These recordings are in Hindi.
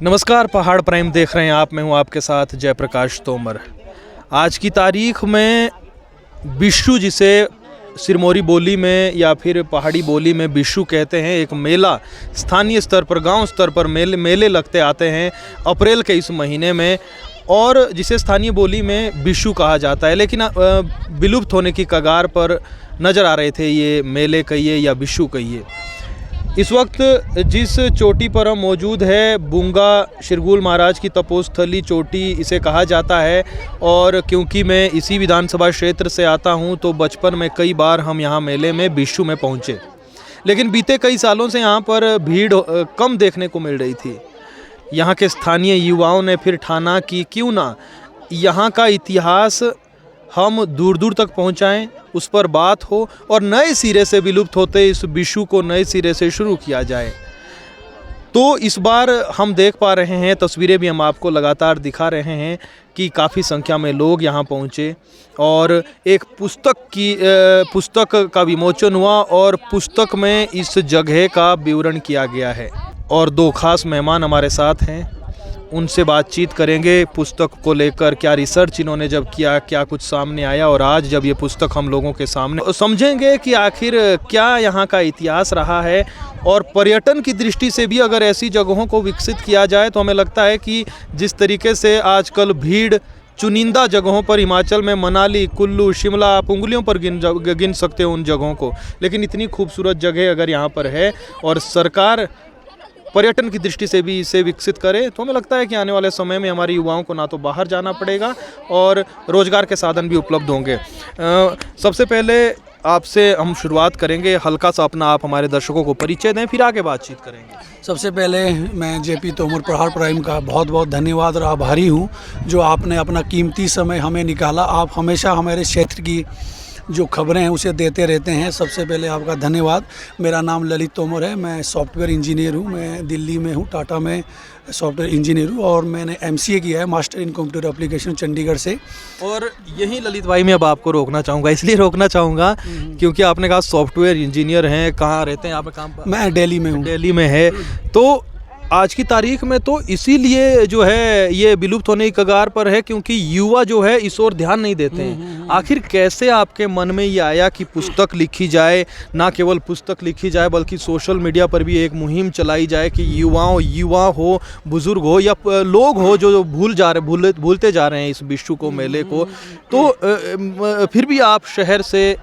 नमस्कार, पहाड़ प्राइम देख रहे हैं आप। मैं हूं आपके साथ जयप्रकाश तोमर। आज की तारीख में बिशु, जिसे सिरमौरी बोली में या फिर पहाड़ी बोली में बिशु कहते हैं, एक मेला स्थानीय स्तर पर, गांव स्तर पर मेले लगते आते हैं अप्रैल के इस महीने में, और जिसे स्थानीय बोली में बिशु कहा जाता है। लेकिन विलुप्त होने की कगार पर नज़र आ रहे थे ये मेले कहिए या बिशु कहिए। इस वक्त जिस चोटी पर हम मौजूद है, बुंगा शिरगुल महाराज की तपोस्थली चोटी इसे कहा जाता है। और क्योंकि मैं इसी विधानसभा क्षेत्र से आता हूं, तो बचपन में कई बार हम यहां मेले में बिशु में पहुंचे। लेकिन बीते कई सालों से यहां पर भीड़ कम देखने को मिल रही थी। यहां के स्थानीय युवाओं ने फिर ठाना कि क्यों ना यहां का इतिहास हम दूर दूर तक पहुंचाएं, उस पर बात हो और नए सिरे से विलुप्त होते इस बिशु को नए सिरे से शुरू किया जाए। तो इस बार हम देख पा रहे हैं, तस्वीरें भी हम आपको लगातार दिखा रहे हैं कि काफ़ी संख्या में लोग यहां पहुंचे और एक पुस्तक का विमोचन हुआ और पुस्तक में इस जगह का विवरण किया गया है। और दो खास मेहमान हमारे साथ हैं, उनसे बातचीत करेंगे पुस्तक को लेकर, क्या रिसर्च इन्होंने जब किया, क्या कुछ सामने आया, और आज जब ये पुस्तक हम लोगों के सामने, समझेंगे कि आखिर क्या यहाँ का इतिहास रहा है। और पर्यटन की दृष्टि से भी अगर ऐसी जगहों को विकसित किया जाए तो हमें लगता है कि जिस तरीके से आजकल भीड़ चुनिंदा जगहों पर, हिमाचल में मनाली, कुल्लू, शिमला, आप उंगलियों पर गिन सकते हो उन जगहों को, लेकिन इतनी खूबसूरत जगह अगर यहाँ पर है और सरकार पर्यटन की दृष्टि से भी इसे विकसित करे, तो हमें लगता है कि आने वाले समय में हमारे युवाओं को ना तो बाहर जाना पड़ेगा और रोजगार के साधन भी उपलब्ध होंगे। सबसे पहले आपसे हम शुरुआत करेंगे, हल्का सा अपना आप हमारे दर्शकों को परिचय दें, फिर आगे बातचीत करेंगे। सबसे पहले मैं जेपी तोमर पहाड़ प्राइम का बहुत बहुत धन्यवाद और आभारी हूँ जो आपने अपना कीमती समय हमें निकाला। आप हमेशा हमारे क्षेत्र की जो खबरें हैं उसे देते रहते हैं, सबसे पहले आपका धन्यवाद। मेरा नाम ललित तोमर है, मैं सॉफ्टवेयर इंजीनियर हूँ। मैं दिल्ली में हूँ, टाटा में सॉफ्टवेयर इंजीनियर हूँ और मैंने MCA किया है, master in computer application, Chandigarh से। और यही ललित भाई मैं अब आपको रोकना चाहूँगा, इसलिए रोकना चाहूँगा क्योंकि आपने कहा सॉफ्टवेयर इंजीनियर हैं, कहाँ रहते हैं आप काम पर? मैं दिल्ली में हूँ। दिल्ली में है। तो आज की तारीख में तो इसीलिए जो है ये विलुप्त होने की कगार पर है क्योंकि युवा जो है इस ओर ध्यान नहीं देते हैं। आखिर कैसे आपके मन में ये आया कि पुस्तक लिखी जाए, ना केवल पुस्तक लिखी जाए बल्कि सोशल मीडिया पर भी एक मुहिम चलाई जाए कि युवा हो, बुजुर्ग हो या लोग हो जो भूलते जा रहे हैं इस बिशु को, मेले को, तो फिर भी आप शहर से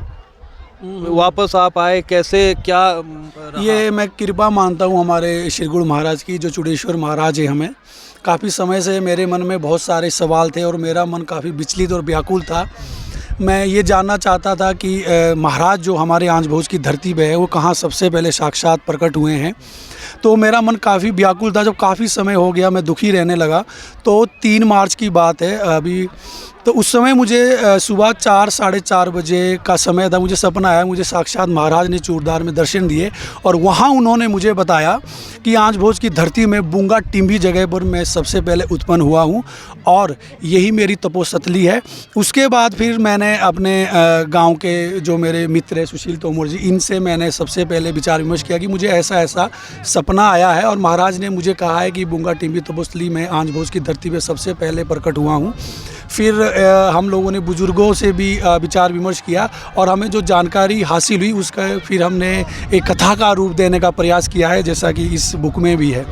वापस आप आए, कैसे, क्या रहा? ये मैं कृपा मानता हूँ हमारे शिरगुल महाराज की, जो चुड़ेश्वर महाराज है। हमें काफ़ी समय से मेरे मन में बहुत सारे सवाल थे और मेरा मन काफ़ी विचलित और व्याकुल था। मैं ये जानना चाहता था कि महाराज जो हमारे आंच भोज की धरती पे है वो कहाँ सबसे पहले साक्षात प्रकट हुए हैं। तो मेरा मन काफ़ी व्याकुल था। जब काफ़ी समय हो गया, मैं दुखी रहने लगा। तो 3 मार्च की बात है अभी, तो उस समय मुझे सुबह 4 साढ़े 4 बजे का समय था। मुझे सपना आया, मुझे साक्षात महाराज ने चूड़दार में दर्शन दिए और वहाँ उन्होंने मुझे बताया कि आंच भोज की धरती में बुंगा टिम्बी जगह पर मैं सबसे पहले उत्पन्न हुआ हूँ और यही मेरी तपोस्थली है। उसके बाद फिर मैंने अपने गांव के जो मेरे मित्र हैं सुशील तोमर जी, इनसे मैंने सबसे पहले विचार विमर्श किया कि मुझे ऐसा ऐसा सपना आया है और महाराज ने मुझे कहा है कि बुंगा टिम्बी तपोस्थली में आंच भोज की धरती पर सबसे पहले प्रकट हुआ हूँ। फिर हम लोगों ने बुजुर्गों से भी विचार विमर्श किया और हमें जो जानकारी हासिल हुई उसका फिर हमने एक कथा का रूप देने का प्रयास किया है, जैसा कि इस बुक में भी है।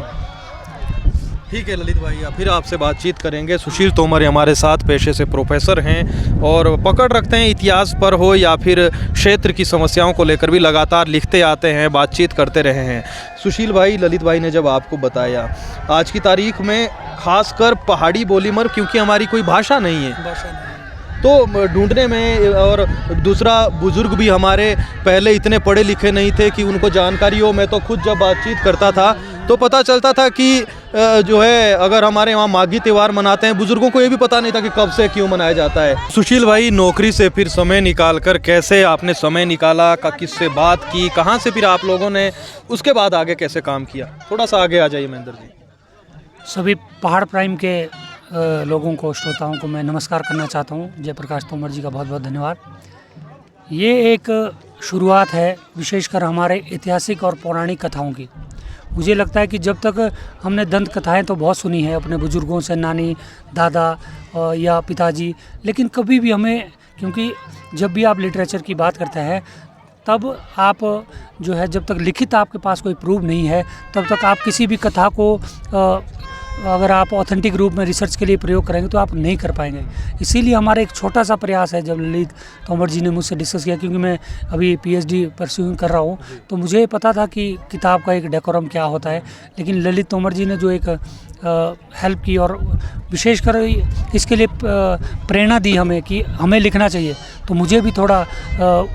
ठीक है ललित भाई, फिर आपसे बातचीत करेंगे। सुशील तोमर हमारे साथ पेशे से प्रोफेसर हैं और पकड़ रखते हैं इतिहास पर हो या फिर क्षेत्र की समस्याओं को लेकर भी लगातार लिखते आते हैं, बातचीत करते रहे हैं। सुशील भाई, ललित भाई ने जब आपको बताया आज की तारीख में खासकर पहाड़ी बोली में, क्योंकि हमारी कोई भाषा नहीं है तो ढूंढने में, और दूसरा बुज़ुर्ग भी हमारे पहले इतने पढ़े लिखे नहीं थे कि उनको जानकारी हो। मैं तो खुद जब बातचीत करता था तो पता चलता था कि जो है अगर हमारे वहाँ माघी त्यौहार मनाते हैं, बुजुर्गों को ये भी पता नहीं था कि कब से क्यों मनाया जाता है। सुशील भाई, नौकरी से फिर समय निकाल कर कैसे आपने समय निकाला, का किससे बात की, कहाँ से फिर आप लोगों ने उसके बाद आगे कैसे काम किया? थोड़ा सा आगे आ जाइए महेंद्र जी। सभी पहाड़ प्राइम के लोगों को, श्रोताओं को मैं नमस्कार करना चाहता हूँ। जयप्रकाश तोमर जी का बहुत बहुत धन्यवाद। ये एक शुरुआत है विशेषकर हमारे ऐतिहासिक और पौराणिक कथाओं की, मुझे लगता है कि जब तक हमने दंत कथाएँ तो बहुत सुनी है अपने बुज़ुर्गों से, नानी, दादा या पिताजी, लेकिन कभी भी हमें, क्योंकि जब भी आप लिटरेचर की बात करते हैं तब आप जो है, जब तक लिखित आपके पास कोई प्रूफ नहीं है तब तक आप किसी भी कथा को अगर आप ऑथेंटिक रूप में रिसर्च के लिए प्रयोग करेंगे तो आप नहीं कर पाएंगे। इसीलिए हमारा एक छोटा सा प्रयास है, जब ललित तोमर जी ने मुझसे डिस्कस किया, क्योंकि मैं अभी पीएचडी परस्यूइंग कर रहा हूँ, तो मुझे पता था कि किताब का एक डेकोरम क्या होता है, लेकिन ललित तोमर जी ने जो एक हेल्प की और विशेषकर इसके लिए प्रेरणा दी हमें कि हमें लिखना चाहिए, तो मुझे भी थोड़ा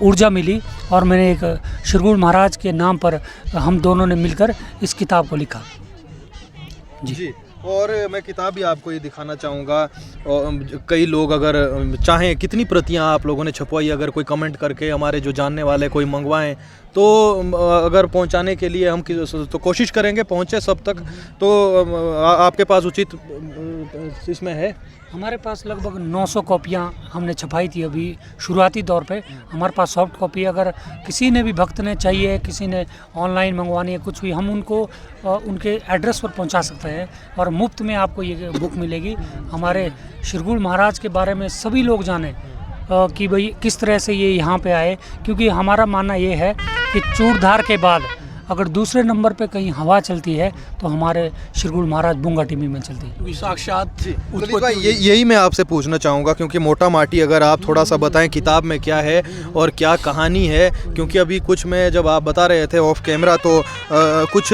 ऊर्जा मिली और मैंने एक शिरगुल महाराज के नाम पर हम दोनों ने मिलकर इस किताब को लिखा। जी। और मैं किताब भी आपको ये दिखाना चाहूँगा, और कई लोग अगर चाहें, कितनी प्रतियां आप लोगों ने छपवाई, अगर कोई कमेंट करके हमारे जो जानने वाले कोई मंगवाएं तो अगर पहुंचाने के लिए हम तो कोशिश करेंगे पहुंचे सब तक। तो आपके पास उचित इसमें है? हमारे पास लगभग 900 कॉपियाँ हमने छपाई थी अभी शुरुआती दौर पे। हमारे पास सॉफ्ट कॉपी, अगर किसी ने भी भक्त ने चाहिए, किसी ने ऑनलाइन मंगवानी है, कुछ भी, हम उनको उनके एड्रेस पर पहुंचा सकते हैं और मुफ्त में आपको ये बुक मिलेगी। हमारे शिरगुल महाराज के बारे में सभी लोग जानें कि भाई किस तरह से ये यहाँ पे आए, क्योंकि हमारा मानना ये है कि चूड़धार के बाद अगर दूसरे नंबर पे कहीं हवा चलती है तो हमारे शिरगुल महाराज बुंगा टिम्मी में चलती है। साक्षात यही मैं आपसे पूछना चाहूँगा, क्योंकि मोटा माटी अगर आप थोड़ा सा बताएं किताब में क्या है और क्या कहानी है, क्योंकि अभी कुछ में जब आप बता रहे थे ऑफ कैमरा तो कुछ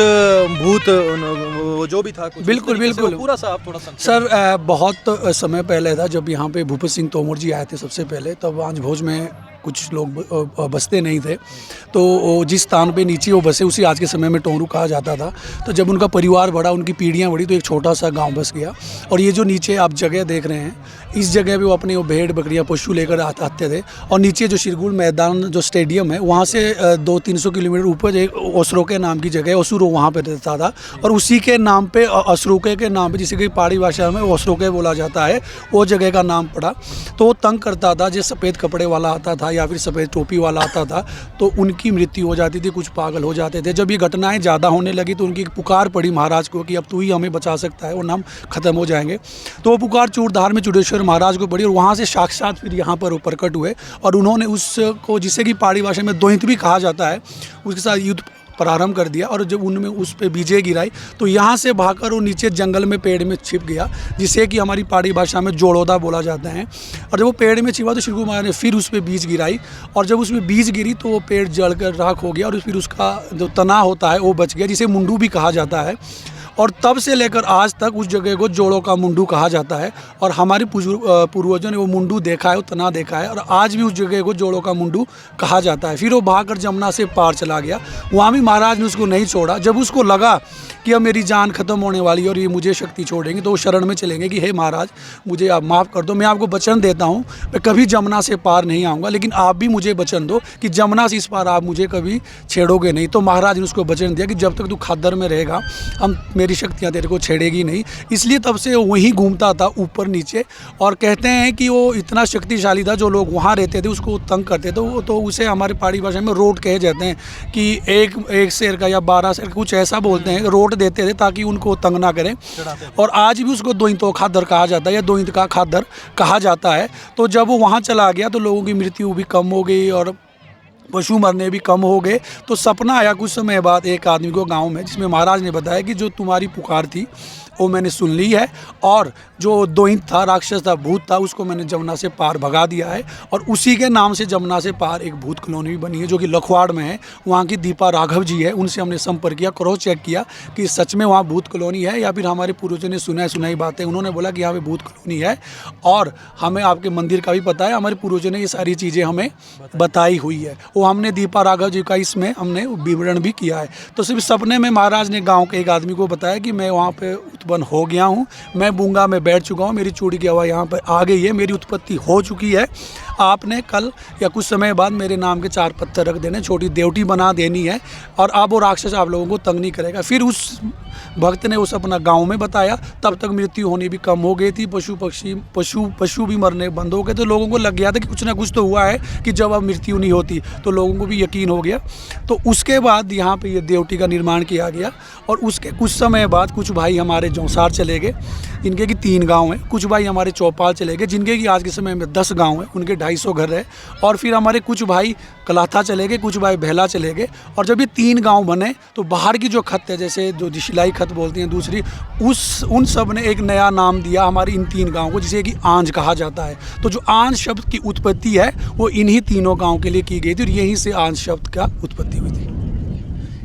भूत जो भी था, बिल्कुल बिल्कुल पूरा सा आप थोड़ा सा। सर बहुत समय पहले था जब यहाँ पे भूपत सिंह तोमर जी आए थे सबसे पहले, तब आंज भोज में कुछ लोग बसते नहीं थे, तो जिस स्थान पे नीचे वो बसे उसी आज के समय में टोंरू कहा जाता था। तो जब उनका परिवार बढ़ा, उनकी पीढ़ियाँ बढ़ी, तो एक छोटा सा गांव बस गया। और ये जो नीचे आप जगह देख रहे हैं, इस जगह पे वो अपने वो भेड़ बकरियाँ पशु लेकर आते थे। और नीचे जो शिरगुल मैदान जो स्टेडियम है, वहाँ से 200-300 किलोमीटर ऊपर एक ओसरोके नाम की जगह है, ओसुरो वहाँ पे रहता था। और उसी के नाम पे, असरोके के नाम पे, जिसे कि पहाड़ी भाषा में ओसरोके बोला जाता है, वो जगह का नाम पड़ा। तो वो तंग करता था, जो सफ़ेद कपड़े वाला आता था या फिर सफ़ेद टोपी वाला आता था, तो उनकी मृत्यु हो जाती थी, कुछ पागल हो जाते थे। जब ये घटनाएं ज़्यादा होने लगी तो उनकी पुकार पड़ी महाराज को कि अब तू ही हमें बचा सकता है, वरना हम ख़त्म हो जाएंगे। तो वो पुकार चूड़धार में चूड़ेश्वर महाराज को पड़ी और वहाँ से साक्षात फिर यहाँ पर वो प्रकट हुए और उन्होंने उसको, जिसे कि पहाड़ी भाषा में दोहित भी कहा जाता है, उसके साथ युद्ध प्रारंभ कर दिया। और जब उनमें उस पे बीजे गिराई तो यहाँ से भागकर वो नीचे जंगल में पेड़ में छिप गया, जिसे कि हमारी पहाड़ी भाषा में जोड़ोदा बोला जाता है। और जब वो पेड़ में छिपा तो शिरगुल महाराज ने फिर उस पर बीज गिराई, और जब उसमें बीज गिरी तो वो पेड़ जलकर राख हो गया और फिर उसका जो तना होता है वो बच गया, जिसे मुंडू भी कहा जाता है। और तब से लेकर आज तक उस जगह को जोड़ों का मुंडू कहा जाता है। और हमारे पूर्वजों ने वो मुंडू देखा है, वो तना देखा है, और आज भी उस जगह को जोड़ों का मुंडू कहा जाता है। फिर वो भागकर जमुना से पार चला गया, वहाँ भी महाराज ने उसको नहीं छोड़ा। जब उसको लगा कि अब मेरी जान खत्म होने वाली है और ये मुझे शक्ति छोड़ेंगे, तो वो शरण में चलेंगे कि हे महाराज, मुझे आप माफ़ कर दो, मैं आपको वचन देता हूँ मैं कभी जमुना से पार नहीं आऊँगा, लेकिन आप भी मुझे वचन दो कि जमुना से इस पार आप मुझे कभी छेड़ोगे नहीं। तो महाराज ने उसको वचन दिया कि जब तक तू खादर में रहेगा हम मेरी शक्तियाँ तेरे को छेड़ेगी नहीं। इसलिए तब से वहीं घूमता था ऊपर नीचे, और कहते हैं कि वो इतना शक्तिशाली था, जो लोग वहाँ रहते थे उसको तंग करते थे। तो उसे हमारे पहाड़ी भाषा में रोट कहे जाते हैं कि एक शेर का या 12 शेर का कुछ ऐसा बोलते हैं, रोट देते थे ताकि उनको तंग ना करें। और आज भी उसको दोइंतो खादर कहा जाता है या दोइंत का खादर कहा जाता है। तो जब वो वहाँ चला गया तो लोगों की मृत्यु भी कम हो गई और पशु मरने भी कम हो गए। तो सपना आया कुछ समय बाद एक आदमी को गांव में, जिसमें महाराज ने बताया कि जो तुम्हारी पुकार थी वो मैंने सुन ली है, और जो दोहित था, राक्षस था, भूत था, उसको मैंने जमुना से पार भगा दिया है। और उसी के नाम से जमुना से पार एक भूत कॉलोनी भी बनी है, जो कि लखवाड़ में है। वहाँ की दीपा राघव जी है, उनसे हमने संपर्क किया, क्रॉस चेक किया कि सच में वहाँ भूत कॉलोनी है या फिर हमारे पूर्वजों ने सुनाई बातें। उन्होंने बोला कि यहाँ पे भूत कॉलोनी है और हमें आपके मंदिर का भी पता है, हमारे पूर्वजों ने ये सारी चीज़ें हमें बताई हुई है। वो हमने दीपा राघव जी का इसमें हमने विवरण भी किया है। तो सिर्फ सपने में महाराज ने गाँव के एक आदमी को बताया कि मैं वहाँ पर उत्पन्न हो गया हूँ। मैं बूंगा में बैठ चुका हूँ, मेरी चूड़ी की हवा यहाँ पर आ गई है, मेरी उत्पत्ति हो चुकी है। आपने कल या कुछ समय बाद मेरे नाम के 4 पत्थर रख देने, छोटी देवटी बना देनी है और अब वो राक्षस आप लोगों को तंग नहीं करेगा। फिर उस भक्त ने उस अपना गांव में बताया, तब तक मृत्यु होनी भी कम हो गई थी, पशु भी मरने बंद हो गए। तो लोगों को लग गया था कि कुछ ना कुछ तो हुआ है, कि जब अब मृत्यु नहीं होती तो लोगों को भी यकीन हो गया। तो उसके बाद यहाँ पे ये देवटी का निर्माण किया गया और उसके कुछ समय बाद कुछ भाई हमारे जौसार चले गए, जिनके कि 3 गांव हैं। कुछ भाई हमारे चौपाल चले गए, जिनके कि आज के समय में 10 गांव हैं, उनके 250 घर है। और फिर हमारे कुछ भाई कलाथा चले गए, कुछ भाई बेहला चले गए। और जब ये 3 गांव बने तो बाहर की जो खत है, जैसे जो दिशलाई खत बोलती हैं दूसरी, उन सब ने एक नया नाम दिया हमारे इन 3 गांव को, जिसे कि आंज कहा जाता है। तो जो आंज शब्द की उत्पत्ति है वो इन्हीं तीनों गांव के लिए की गई थी और यहीं से आंज शब्द का उत्पत्ति हुई थी।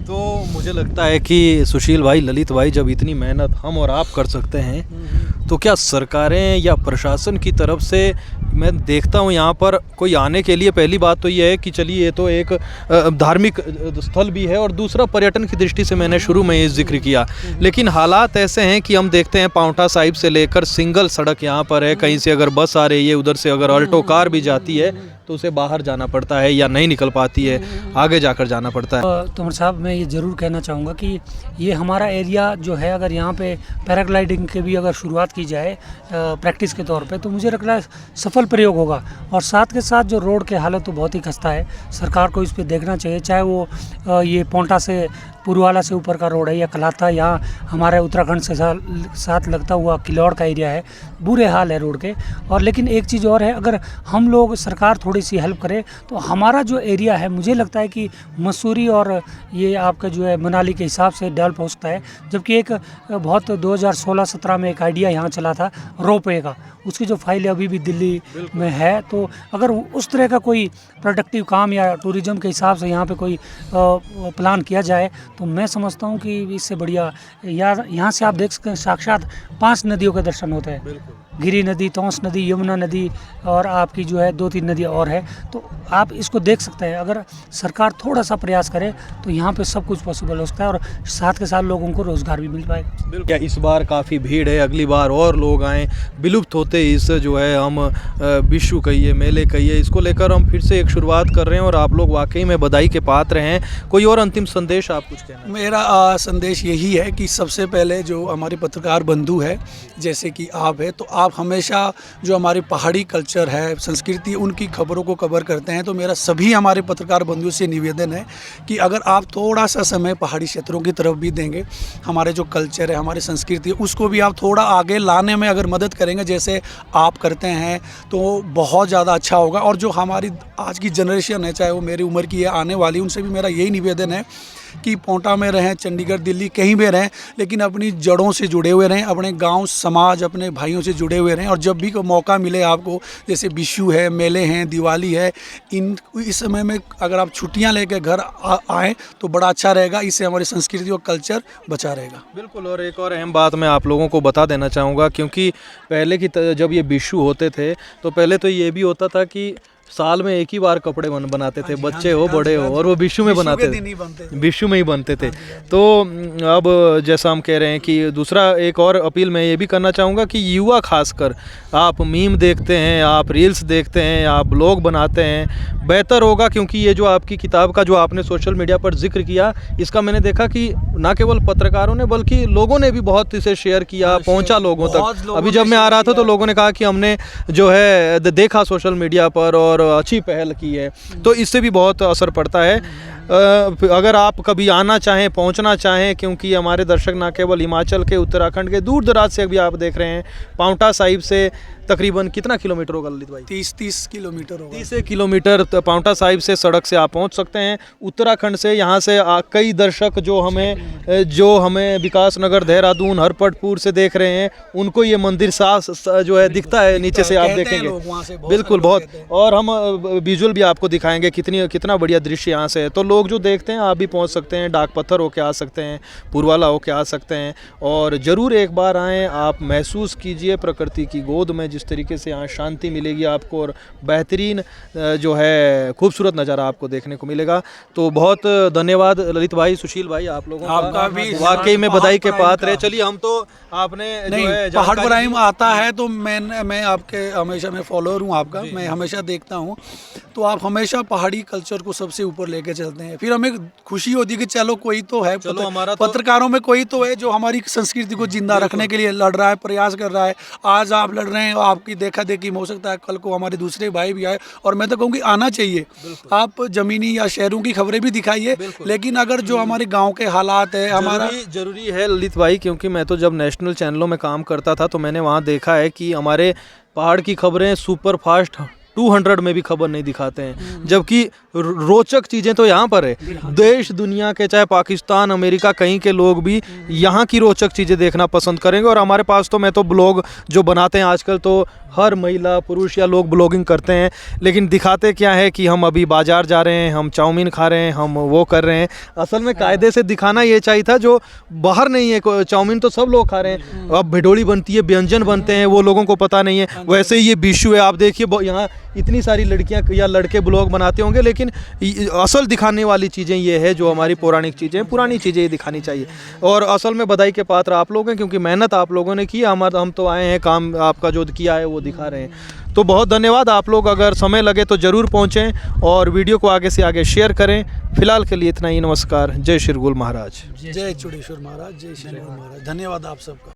तो मुझे लगता है कि सुशील भाई, ललित भाई, जब इतनी मेहनत हम और आप कर सकते हैं तो क्या सरकारें या प्रशासन की तरफ से, मैं देखता हूँ यहाँ पर कोई आने के लिए, पहली बात तो ये है कि चलिए ये तो एक धार्मिक स्थल भी है और दूसरा पर्यटन की दृष्टि से मैंने शुरू में ये जिक्र किया, लेकिन हालात ऐसे हैं कि हम देखते हैं पांवटा साहिब से लेकर सिंगल सड़क यहाँ पर है। कहीं से अगर बस आ रही है, उधर से अगर ऑल्टो कार भी जाती है तो उसे बाहर जाना पड़ता है या नहीं निकल पाती है, आगे जाकर जाना पड़ता है। तोमर साहब, मैं ये ज़रूर कहना चाहूँगा कि ये हमारा एरिया जो है, अगर यहाँ पे पैराग्लाइडिंग के भी अगर शुरुआत की जाए प्रैक्टिस के तौर पे, तो मुझे लग रहा है सफल प्रयोग होगा। और साथ के साथ जो रोड के हालत तो बहुत ही खस्ता है, सरकार को इस पे देखना चाहिए। चाहे वो ये पोंटा से पुरवाला से ऊपर का रोड है या कलाथा, यहाँ हमारे उत्तराखंड से साथ लगता हुआ किलौड़ का एरिया है, बुरे हाल है रोड के। और लेकिन एक चीज़ और है, अगर हम लोग, सरकार थोड़ी सी हेल्प करे तो हमारा जो एरिया है, मुझे लगता है कि मसूरी और ये आपका जो है मनाली के हिसाब से डेवलप हो सकता है। जबकि एक बहुत 2016-17 में एक आइडिया यहाँ चला था रोपवे का, उसकी जो फाइल अभी भी दिल्ली में है। तो अगर उस तरह का कोई प्रोडक्टिव काम या टूरिज़्म के हिसाब से यहाँ पे कोई प्लान किया जाए तो मैं समझता हूँ कि इससे बढ़िया, यार यहाँ से आप देख सकते हैं साक्षात 5 नदियों के दर्शन होते हैं। गिरी नदी, तौंस नदी, यमुना नदी और आपकी जो है 2-3 नदियाँ और है। तो आप इसको देख सकते हैं। अगर सरकार थोड़ा सा प्रयास करे तो यहाँ पे सब कुछ पॉसिबल हो सकता है और साथ के साथ लोगों को रोज़गार भी मिल पाएगा। क्या इस बार काफ़ी भीड़ है, अगली बार और लोग आएँ, विलुप्त होते इस जो है हम विश्व कहिए, मेले कहिए, इसको लेकर हम फिर से एक शुरुआत कर रहे हैं और आप लोग वाकई में बधाई के पात्र हैं। कोई और अंतिम संदेश आप कुछ कहना? मेरा संदेश यही है कि सबसे पहले जो हमारे पत्रकार बंधु है, जैसे कि आप है, तो आप हमेशा जो हमारे पहाड़ी कल्चर है, संस्कृति, उनकी खबरों को कवर करते हैं। तो मेरा सभी हमारे पत्रकार बंधुओं से निवेदन है कि अगर आप थोड़ा सा समय पहाड़ी क्षेत्रों की तरफ भी देंगे, हमारे जो कल्चर है, हमारी संस्कृति है, उसको भी आप थोड़ा आगे लाने में अगर मदद करेंगे, जैसे आप करते हैं, तो बहुत ज़्यादा अच्छा होगा। और जो हमारी आज की जनरेशन है, चाहे वो मेरी उम्र की है, आने वाली, उनसे भी मेरा यही निवेदन है कि पोंटा में रहें, चंडीगढ़, दिल्ली, कहीं भी रहें, लेकिन अपनी जड़ों से जुड़े हुए रहें, अपने गांव, समाज, अपने भाइयों से जुड़े हुए रहें। और जब भी कोई मौका मिले आपको, जैसे विशु है, मेले हैं, दिवाली है, इस समय में अगर आप छुट्टियां लेकर घर आएँ तो बड़ा अच्छा रहेगा। इससे हमारी संस्कृति और कल्चर बचा रहेगा। बिल्कुल। और एक और अहम बात मैं आप लोगों को बता देना चाहूँगा, क्योंकि पहले की जब ये विशु होते थे तो पहले तो ये भी होता था कि साल में एक ही बार कपड़े बनाते थे, बच्चे हो बड़े हो, और वो विशु में बनाते थे, विशु में ही बनते थे। तो अब जैसा हम कह रहे हैं कि दूसरा एक और अपील मैं ये भी करना चाहूँगा कि युवा खासकर, आप मीम देखते हैं, आप रील्स देखते हैं, आप ब्लॉग बनाते हैं, बेहतर होगा, क्योंकि ये जो आपकी किताब का जो आपने सोशल मीडिया पर जिक्र किया, इसका मैंने देखा कि ना केवल पत्रकारों ने बल्कि लोगों ने भी बहुत इसे शेयर किया, पहुँचा लोगों तक। अभी जब मैं आ रहा था तो लोगों ने कहा कि हमने जो है देखा सोशल मीडिया पर और अच्छी पहल की है, तो इससे भी बहुत असर पड़ता है। अगर आप कभी आना चाहें, पहुंचना चाहें, क्योंकि हमारे दर्शक ना केवल हिमाचल के, उत्तराखंड के, दूर दराज से भी आप देख रहे हैं, पांवटा साहिब से तकरीबन कितना किलोमीटर होगा ललित भाई? 30 किलोमीटर होगा। 30 किलोमीटर पांवटा साहिब से सड़क से आप पहुंच सकते हैं। उत्तराखंड से यहाँ से कई दर्शक जो हमें विकास नगर, देहरादून, हरपटपुर से देख रहे हैं, उनको ये मंदिर साफ जो है दिखता है, नीचे से आप देखेंगे। बिल्कुल, बहुत। और हम विजुअल भी आपको दिखाएंगे कितना बढ़िया दृश्य यहाँ से है। तो लोग जो देखते हैं आप भी पहुंच सकते हैं, डाक पत्थर होके आ सकते हैं, पुरवाला होके आ सकते हैं और ज़रूर एक बार आएँ, आप महसूस कीजिए प्रकृति की गोद में जिस तरीके से यहाँ शांति मिलेगी आपको और बेहतरीन जो है खूबसूरत नज़ारा आपको देखने को मिलेगा। तो बहुत धन्यवाद ललित भाई, सुशील भाई, आप लोगों आपका भी वाकई में बधाई के पहाड़ पात्र है। का। चलिए हम तो आपने जो नहीं, है पहाड़ जानकारी प्राइम दी। आता है तो मैं आपके हमेशा मैं फॉलोअर हूँ आपका, मैं हमेशा देखता हूँ, तो आप हमेशा पहाड़ी कल्चर को सबसे ऊपर लेके चलते हैं। फिर हमें खुशी होती है कि चलो कोई तो है, चलो हमारा तो- पत्रकारों में कोई तो है जो हमारी संस्कृति को जिंदा रखने के लिए लड़ रहा है, प्रयास कर रहा है। आज आप लड़ रहे हैं, आपकी देखा देखी में हो सकता है कल को हमारे दूसरे भाई भी आए, और मैं तो कहूँगी आना चाहिए। आप जमीनी या शहरों की खबरें भी दिखाइए, लेकिन अगर जो हमारे गाँव के हालात है हमारा जरूरी है ललित भाई, क्योंकि मैं तो जब नेशनल चैनलों में काम करता था तो मैंने वहाँ देखा है कि हमारे पहाड़ की खबरें सुपर फास्ट 200 में भी खबर नहीं दिखाते हैं, जबकि रोचक चीज़ें तो यहाँ पर है। देश दुनिया के चाहे पाकिस्तान अमेरिका कहीं के लोग भी यहाँ की रोचक चीज़ें देखना पसंद करेंगे। और हमारे पास तो मैं तो ब्लॉग जो बनाते हैं आजकल तो हर महिला पुरुष या लोग ब्लॉगिंग करते हैं, लेकिन दिखाते क्या है कि हम अभी बाज़ार जा रहे हैं, हम चाउमीन खा रहे हैं, हम वो कर रहे हैं। असल में कायदे से दिखाना ये चाहिए था जो बाहर नहीं है। चाउमीन तो सब लोग खा रहे हैं, अब भिडोली बनती है, व्यंजन बनते हैं, वो लोगों को पता नहीं है। वैसे ही ये बिशु है, आप देखिए यहाँ इतनी सारी लड़कियां या लड़के ब्लॉग बनाते होंगे, लेकिन असल दिखाने वाली चीज़ें ये है जो हमारी पौराणिक चीज़ें हैं, पुरानी चीज़ें ये दिखानी चाहिए। और असल में बधाई के पात्र आप लोग हैं, क्योंकि मेहनत आप लोगों ने की, हम तो आए हैं, काम आपका जो किया है वो दिखा रहे हैं। तो बहुत धन्यवाद। आप लोग अगर समय लगे तो ज़रूर पहुँचें और वीडियो को आगे से आगे शेयर करें। फिलहाल के लिए इतना ही, नमस्कार। जय शिरगुल महाराज। जय चुड़ेश्वर महाराज, जय श्री महाराज। धन्यवाद आप सबका।